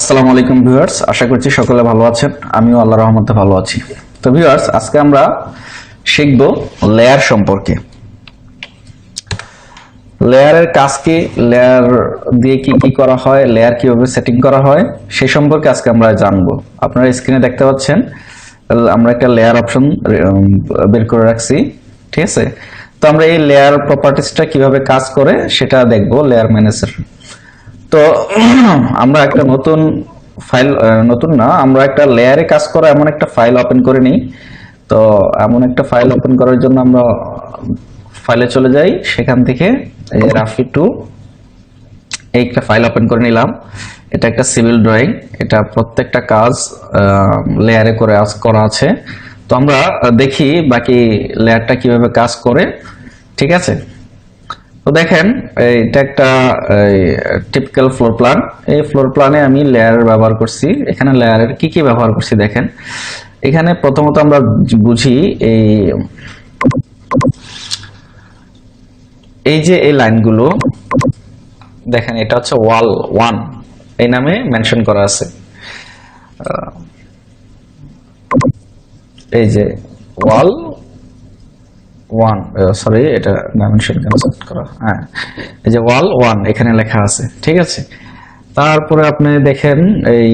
আসসালামু আলাইকুম ভিউয়ার্স, আশা করছি সকলে ভালো আছেন। আমিও আল্লাহর রহমতে ভালো আছি। তো ভিউয়ার্স, আজকে আমরা শিখব লেয়ার সম্পর্কে। লেয়ারের কাজ কি, লেয়ার দিয়ে কি কি করা হয়, লেয়ার কিভাবে সেটিং করা হয় সে সম্পর্কে আজকে আমরা জানবো। আপনারা স্ক্রিনে দেখতে পাচ্ছেন আমরা একটা লেয়ার অপশন বের করে রাখছি, ঠিক আছে। তো আমরা এই লেয়ার প্রপার্টিসটা কিভাবে কাজ করে সেটা দেখবো লেয়ার ম্যানেজার। তো আমরা একটা নতুন ফাইল, নতুন না, আমরা একটা লেয়ারে কাজ করা এমন একটা ফাইল ওপেন করে নিই। তো এমন একটা ফাইল ওপেন করার জন্য আমরা ফাইলে চলে যাই, সেখান থেকে এই রাফি টু এই একটা ফাইল ওপেন করে নিলাম। এটা একটা সিভিল ড্রয়িং, এটা প্রত্যেকটা কাজ লেয়ারে করে করা আছে। তো আমরা দেখি বাকি লেয়ারটা কিভাবে কাজ করে, ঠিক আছে। তো দেখেন এটা একটা টিপিক্যাল ফ্লোর প্ল্যান। এই ফ্লোর প্ল্যানে আমি লেয়ার ব্যবহার করছি। এখানে লেয়ারের কি কি ব্যবহার করছি দেখেন। এখানে প্রথমত আমরা বুঝি এই যে এই লাইনগুলো দেখেন, এটা হচ্ছে ওয়াল 1 এই নামে মেনশন করা আছে। এই যে ওয়াল 1, সরি এটা ডাইমেনশন কনসেপ্ট করা, হ্যাঁ এই যে ওয়াল 1 এখানে লেখা আছে, ঠিক আছে। তারপরে আপনি দেখেন এই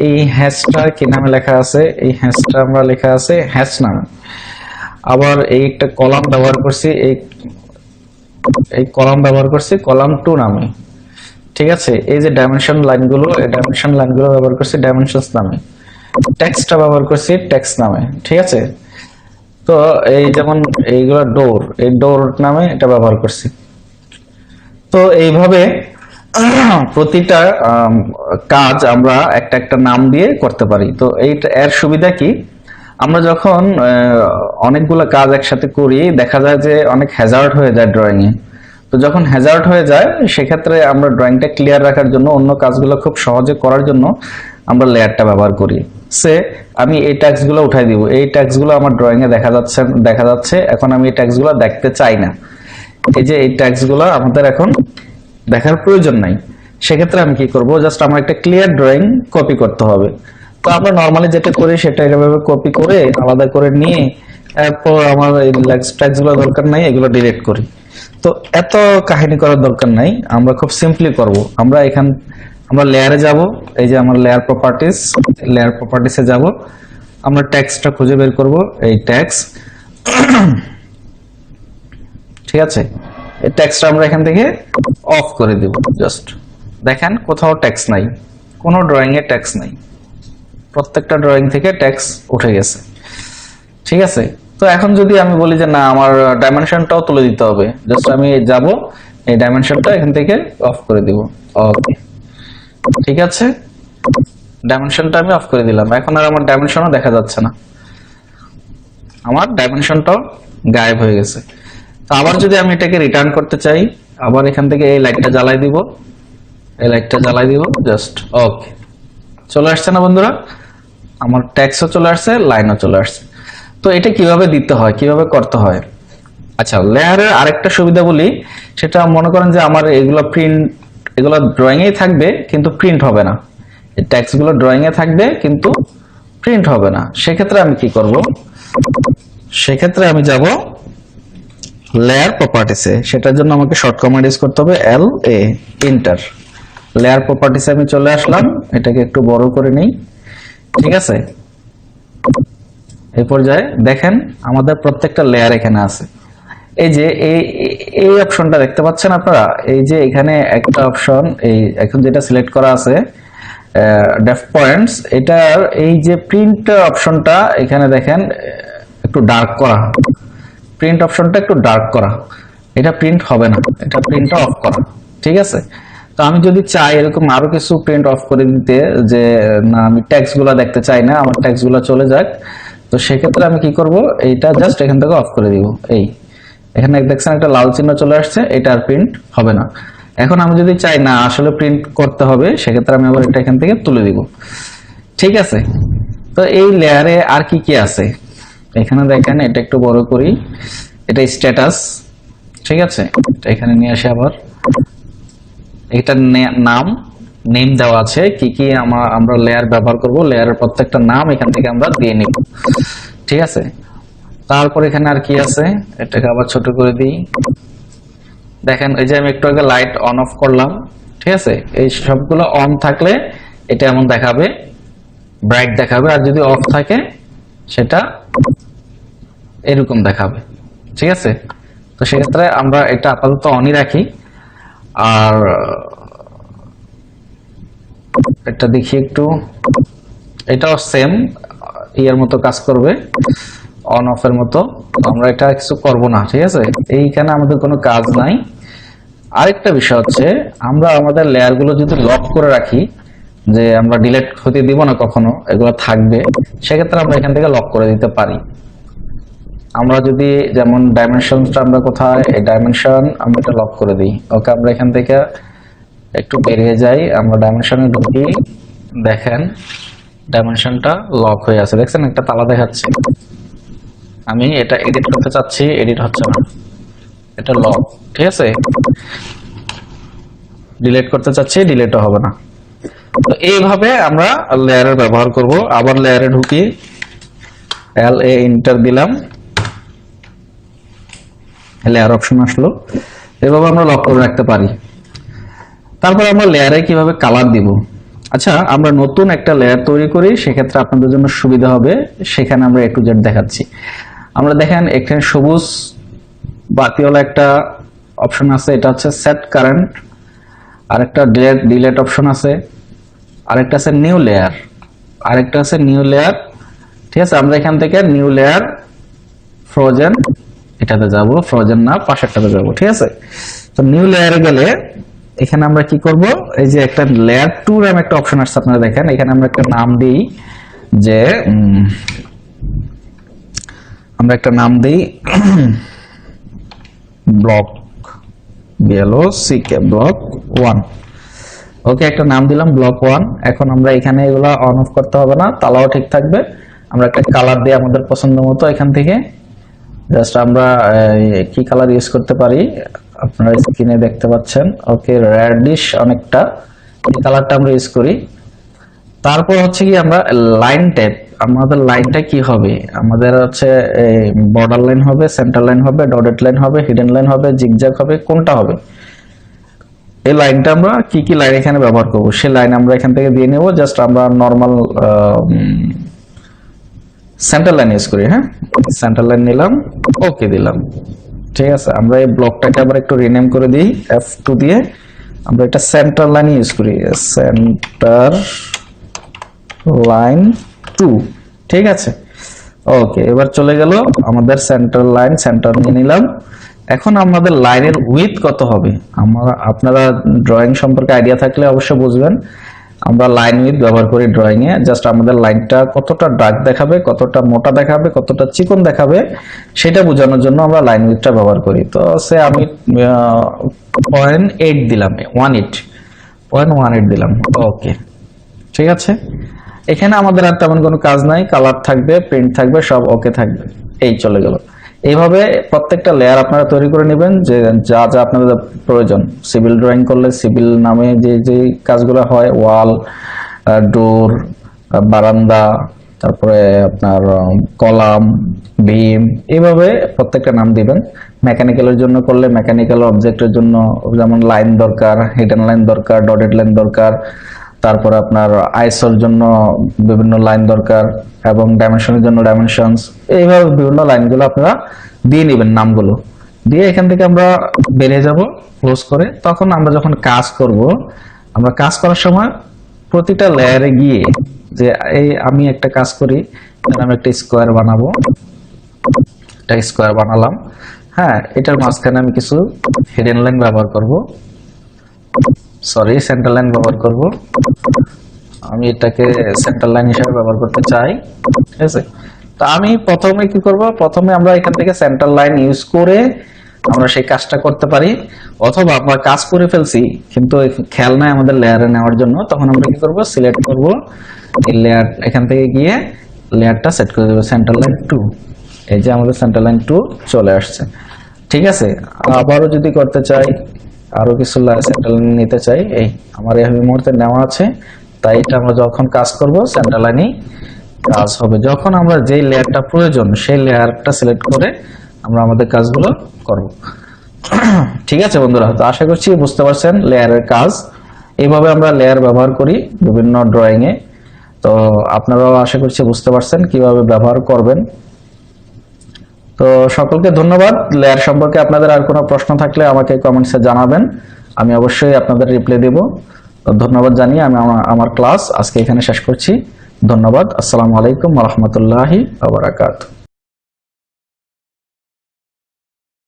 এই হ্যাশটা কি নামে লেখা আছে, এই হ্যাশটা আমরা লেখা আছে হ্যাশ নামে। আবার এই একটা কলাম ব্যবহার করছি, এই কলাম ব্যবহার করছি কলাম 2 নামে, ঠিক আছে। এই যে ডাইমেনশন লাইনগুলো, এই ডাইমেনশন লাইনগুলো ব্যবহার করছি ডাইমেনশনস নামে। টেক্সটটা ব্যবহার করছি টেক্সট নামে, ঠিক আছে। তো এই যেমন এইগুলো ডোর, এই ডোর নামে এটা ব্যবহার করছি। তো এইভাবে প্রতিটা কাজ আমরা একটা একটা নাম দিয়ে করতে পারি। তো এইটা এর সুবিধা কি, আমরা যখন অনেকগুলো কাজ একসাথে করি দেখা যায় যে অনেক হ্যাজার্ড হয়ে যায় ড্রয়িং এ। তো যখন হ্যাজার্ড হয়ে যায় সেক্ষেত্রে আমরা ড্রয়িংটা ক্লিয়ার রাখার জন্য, অন্য কাজগুলো খুব সহজে করার জন্য আমরা লেয়ারটা ব্যবহার করি। সে আমি এই ট্যাক্সগুলো উঠাই দিব, এই ট্যাক্সগুলো আমার ড্রয়িং এ দেখা যাচ্ছে, এখন আমি এই ট্যাক্সগুলো দেখতে চাই না। এই যে এই ট্যাক্সগুলো আমাদের এখন দেখার প্রয়োজন নাই। সেক্ষেত্রে আমি কি করব, জাস্ট আমার একটা ক্লিয়ার ড্রয়িং কপি করতে হবে। তো আমরা নরমালি যেটা করি সেটা এভাবে কপি করে আলাদা করে নিয়ে এরপর আমার এই ট্যাক্সগুলো দরকার নাই, এগুলো ডিলিট করি। তো এত কাহিনী করার দরকার নাই, আমরা খুব সিম্পলি করব। আমরা লেয়ারে যাব, এই যে আমার লেয়ার প্রপার্টিসে যাব, আমরা ট্যাক্সটা খুঁজে বের করব, এই ট্যাক্স, ঠিক আছে। এই ট্যাক্সটা আমরা এখান থেকে অফ করে দিব। জাস্ট দেখেন কোথাও ট্যাক্স নাই, কোনো ড্রয়িং এ ট্যাক্স নাই, প্রত্যেকটা ড্রয়িং থেকে ট্যাক্স উঠে গেছে, ঠিক আছে। তো এখন যদি আমি বলি যে না আমার ডাইমেনশনটাও তুলে দিতে হবে, জাস্ট আমি যাব এই ডাইমেনশনটা এখান থেকে অফ করে দিব। ওকে, ঠিক আছে, ডাইমেনশনটা আমি অফ করে দিলাম। এখন আর আমার ডাইমেনশনও দেখা যাচ্ছে না, আমার ডাইমেনশনটাও গায়েব হয়ে গেছে। তো আবার যদি আমি এটাকে রিটার্ন করতে চাই, আবার এখান থেকে এই লাইটটা জ্বালাই দিব, এই লাইটটা জ্বালাই দিব, জাস্ট ওকে, চলে আসছে না বন্ধুরা, আমার ট্যাক্সও চলে আসছে, লাইনও চলে আসছে। তো এটা কিভাবে দিতে হয়, কিভাবে করতে হয়। আচ্ছা, লেয়ারের আরেকটা সুবিধা বলি, সেটা মনে করেন যে আমার এগুলো ড্রয়িং এ থাকবে কিন্তু প্রিন্ট হবে না, এই ট্যাক্সগুলো ড্রয়িং এ থাকবে কিন্তু প্রিন্ট হবে না। সেক্ষেত্রে আমি কি করব, সেক্ষেত্রে আমি যাব লেয়ার প্রপার্টিসে। সেটার জন্য আমাকে শর্ট কমান্ড ইউজ করতে হবে LA, এন্টার। লেয়ার প্রপার্টিসে আমি চলে আসলাম, এটাকে একটু বড় করে নেই, ঠিক আছে। এই পর্যায়ে দেখেন আমাদের প্রত্যেকটা লেয়ার এখানে আছে। এই যে এই অপশনটা দেখতে পাচ্ছেন আপনারা, এই যে এখানে একটা অপশন, এই এখন যেটা সিলেক্ট করা আছে ডেফ পয়েন্টস, এটার এই যে প্রিন্ট অপশনটা এখানে দেখেন একটু ডার্ক করা, প্রিন্ট অপশনটা একটু ডার্ক করা, এটা প্রিন্ট হবে না, এটা প্রিন্টটা অফ করা, ঠিক আছে। তো আমি যদি চাই এরকম আরো কিছু প্রিন্ট অফ করে দিতে, যে না আমি ট্যাক্স গুলা দেখতে চাই না, আমার ট্যাক্স গুলা চলে যাক, তো সেক্ষেত্রে আমি কি করব, এইটা জাস্ট এখান থেকে অফ করে দিব। এই এখানে দেখছেন একটা লাল চিহ্ন চলে আসছে, এটা আর প্রিন্ট হবে না। এখন আমি যদি চাই না আসলে প্রিন্ট করতে হবে, সেক্ষেত্রে আমি আবার এটা এখান থেকে তুলে দিব, ঠিক আছে। তো এই লেয়ারে আর কি কি আছে এখানে দেখেন, এটা একটু বড় করি, এটা স্ট্যাটাস, ঠিক আছে। এখানে নিয়ে আসি, আবার এটার নাম নেম দেওয়া আছে, কি কি আমরা লেয়ার ব্যবহার করব, লেয়ারের প্রত্যেকটা নাম এখান থেকে আমরা দিয়ে নিব। ঠিক আছে, তারপর এখানে আর কি আছে, এটাকে আবার ছোট করে দিই। দেখেন এই যে আমি একটু আগে লাইট অন অফ করলাম, ঠিক আছে, এই সবগুলো অন থাকলে এটা এমন দেখাবে, ব্রাইট দেখাবে, আর যদি অফ থাকে সেটা এরকম দেখাবে। ঠিক আছে, তো সেক্ষেত্রে আমরা এটা আপাতত অনই রাখি। আর এটা দেখি একটু, এটাও সেম ইয়ার মতো কাজ করবে, অন অফ এর মতো। আমরা এটা কিছু করব না, ঠিক আছে, এইখানে আমাদের কোনো কাজ নাই। আরেকটা বিষয় হচ্ছে, আমরা আমাদের লেয়ার গুলো যদি লক করে রাখি, যে আমরা ডিলিট হতে দিব না কখনো, এগুলো থাকবে, সেক্ষেত্রে আমরা এখান থেকে লক করে দিতে পারি। আমরা যদি যেমন ডাইমেনশনটা আমরা কোথায়, এই ডাইমেনশন আমরা এটা লক করে দিই। ওকে, আমরা এখান থেকে একটু বেরিয়ে যাই, আমরা ডাইমেনশনে ঢুকি, দেখেন ডাইমেনশনটা লক হয়ে আছে, দেখছেন একটা তালা দেখাচ্ছে। আমি এটা এডিট করতে চাচ্ছি, এডিট হচ্ছে না, এটা লক। ঠিক আছে, ডিলিট করতে চাচ্ছি, ডিলিটও হবে না। তো এইভাবে আমরা লেয়ারের ব্যবহার করব। আবার লেয়ারে ঢুকি, LA এন্টার দিলাম, লেয়ার অপশন আসলো। এভাবে আমরা লক করে রাখতে পারি। তারপর আমরা লেয়ারে কিভাবে কালার দিব। আচ্ছা, আমরা নতুন একটা লেয়ার তৈরি করি, সেক্ষেত্রে আপনাদের জন্য সুবিধা হবে, সেখানে আমরা A to Z দেখাচ্ছি। আমরা দেখেন এখানে সবুজ বাতিওয়ালা একটা অপশন আছে, এটা হচ্ছে সেট কারেন্ট। আরেকটা ডিলিট অপশন আছে, আরেকটা আছে নিউ লেয়ার, আরেকটা আছে নিউ লেয়ার। ঠিক আছে, আমরা এখান থেকে নিউ লেয়ার ফ্রোজেন এটাতে যাব, ফ্রোজেন না পাশেরটাতে যাব। ঠিক আছে, তো নিউ লেয়ারে গেলে এখানে আমরা কি করব, এই যে একটা লেয়ার 2 এর একটা অপশন আসছে, আপনারা দেখেন এখানে আমরা একটা নাম দিই, যে আমরা একটা নাম দিই ব্লক, BLOCK ব্লক 1। ওকে, একটা নাম দিলাম ব্লক 1। এখন আমরা এখানে এগুলা অন অফ করতে হবে না, তালাও ঠিক থাকবে। আমরা একটা কালার দিয়ে আমাদের পছন্দ মতো এখান থেকে জাস্ট আমরা কি কালার ইউজ করতে পারি, আপনারা স্ক্রিনে দেখতে পাচ্ছেন। ওকে, রেডিশ অনেকটা, এই কালারটা আমরা ইউজ করি। তারপর হচ্ছে কি, আমরা লাইন টাইপ, আমাদের লাইনটা কি হবে, আমাদের হচ্ছে বর্ডার লাইন হবে, সেন্টার লাইন হবে, ডটেড লাইন হবে, হিডেন লাইন হবে, জিগজ্যাগ হবে, কোনটা হবে। এই লাইনটা আমরা কি কি লাইন এখানে ব্যবহার করব, সেই লাইন আমরা এখান থেকে দিয়ে নেব। জাস্ট আমরা নরমাল সেন্টার লাইন ইউজ করি। হ্যাঁ, সেন্টার লাইন নিলাম, ওকে দিলাম। ঠিক আছে, আমরা এই ব্লকটাকে আবার একটু রিনেম করে দিই F2 দিয়ে, আমরা এটা সেন্টার লাইন ইউজ করি, সেন্টার লাইন 2। ঠিক আছে, ওকে, এবার চলে গেল আমাদের সেন্টার লাইন, সেন্টার নিয়ে নিলাম। এখন আমাদের লাইনের উইথ কত হবে, আপনারা ড্রয়িং সম্পর্কে আইডিয়া থাকলে অবশ্যই বুঝবেন। আমরা লাইন উইথ ব্যবহার করি ড্রয়িং এ, জাস্ট আমাদের লাইনটা কতটা ডার্ক দেখাবে, কতটা মোটা দেখাবে, কতটা চিকন দেখাবে, সেটা বোঝানোর জন্য আমরা লাইন উইথটা ব্যবহার করি। তো সে আমি 0.8 দিলাম, 0.18 দিলাম। ওকে, ঠিক আছে, এখানে আমাদের আর তেমন কোনো কাজ নাই, কালার থাকবে, প্রিন্ট থাকবে, সব ওকে থাকবে। এই চলে গেল। এইভাবে প্রত্যেকটা লেয়ার আপনারা তৈরি করে নেবেন, যে যা যা আপনাদের প্রয়োজন। সিভিল ড্রয়িং করলে সিভিল নামে যে যে কাজগুলো হয়, ওয়াল, ডোর, বারান্দা, তারপরে আপনার কলাম, বিম, এইভাবে প্রত্যেকটা নাম দিবেন। মেকানিক্যালের জন্য করলে মেকানিক্যাল অবজেক্টের জন্য যেমন লাইন দরকার, হিডেন লাইন দরকার, ডটেড লাইন দরকার, তারপরে আপনার আইসোর জন্য বিভিন্ন লাইন দরকার, এবং ডাইমেনশনের জন্য ডাইমেনশনস, এইভাবে বিভিন্ন লাইনগুলো আপনারা দিয়ে নেবেন, নামগুলো দিয়ে এখান থেকে আমরা বেরিয়ে যাব ক্লোজ করে। তখন আমরা যখন কাজ করব, আমরা কাজ করার সময় প্রতিটা লেয়ারে গিয়ে, যে এই আমি একটা কাজ করি, আমি একটা স্কোয়ার বানাবো, একটা স্কোয়ার বানালাম। হ্যাঁ, এটার মাঝখানে আমি কিছু হিডেন লাইন ব্যবহার করব, সরি সেন্টার লাইন ব্যবহার করব। আমি এটাকে সেন্টার লাইন হিসেবে ব্যবহার করতে চাই। ঠিক আছে, তো আমি প্রথমে কি করব, প্রথমে আমরা এখান থেকে সেন্টার লাইন ইউজ করে আমরা সেই কাজটা করতে পারি, অথবা আমরা কাজ করে ফেলছি কিন্তু খেয়াল নাই আমাদের লেয়ারে নেওয়ার জন্য, তখন আমরা কি করব, সিলেক্ট করব এই লেয়ার, এখান থেকে গিয়ে লেয়ারটা সেট করে দেব সেন্টার লাইন 2। এই যে আমাদের সেন্টার লাইন 2 চলে আসছে। ঠিক আছে, আবারও যদি করতে চাই, আরো কিছু সেন্টার লাইন নিতে চাই, এই আমার এই মুহূর্তে নেওয়া আছে, তাই এটা আমরা যখন কাজ করব সেন্টার লাইনই কাজ হবে। যখন আমরা যেই লেয়ারটা প্রয়োজন সেই লেয়ারটা সিলেক্ট করে আমরা আমাদের কাজগুলো করব। ঠিক আছে বন্ধুরা, তো আশা করছি বুঝতে পারছেন লেয়ারের কাজ। এইভাবে আমরা লেয়ার ব্যবহার করি বিভিন্ন ড্রয়িং এ। তো আপনারাও আশা করছি বুঝতে পারছেন কিভাবে ব্যবহার করবেন। তো সকলকে ধন্যবাদ। লেয়ার সম্পর্কে আপনাদের আর কোনো প্রশ্ন থাকলে আমাকে কমেন্টসে জানাবেন, আমি অবশ্যই আপনাদের রিপ্লাই দেব। ধন্যবাদ জানিয়ে আমি আমার ক্লাস আজকে এখানে শেষ করছি। ধন্যবাদ। আসসালামু আলাইকুম ওয়া রাহমাতুল্লাহি ওয়া বারাকাতুহু।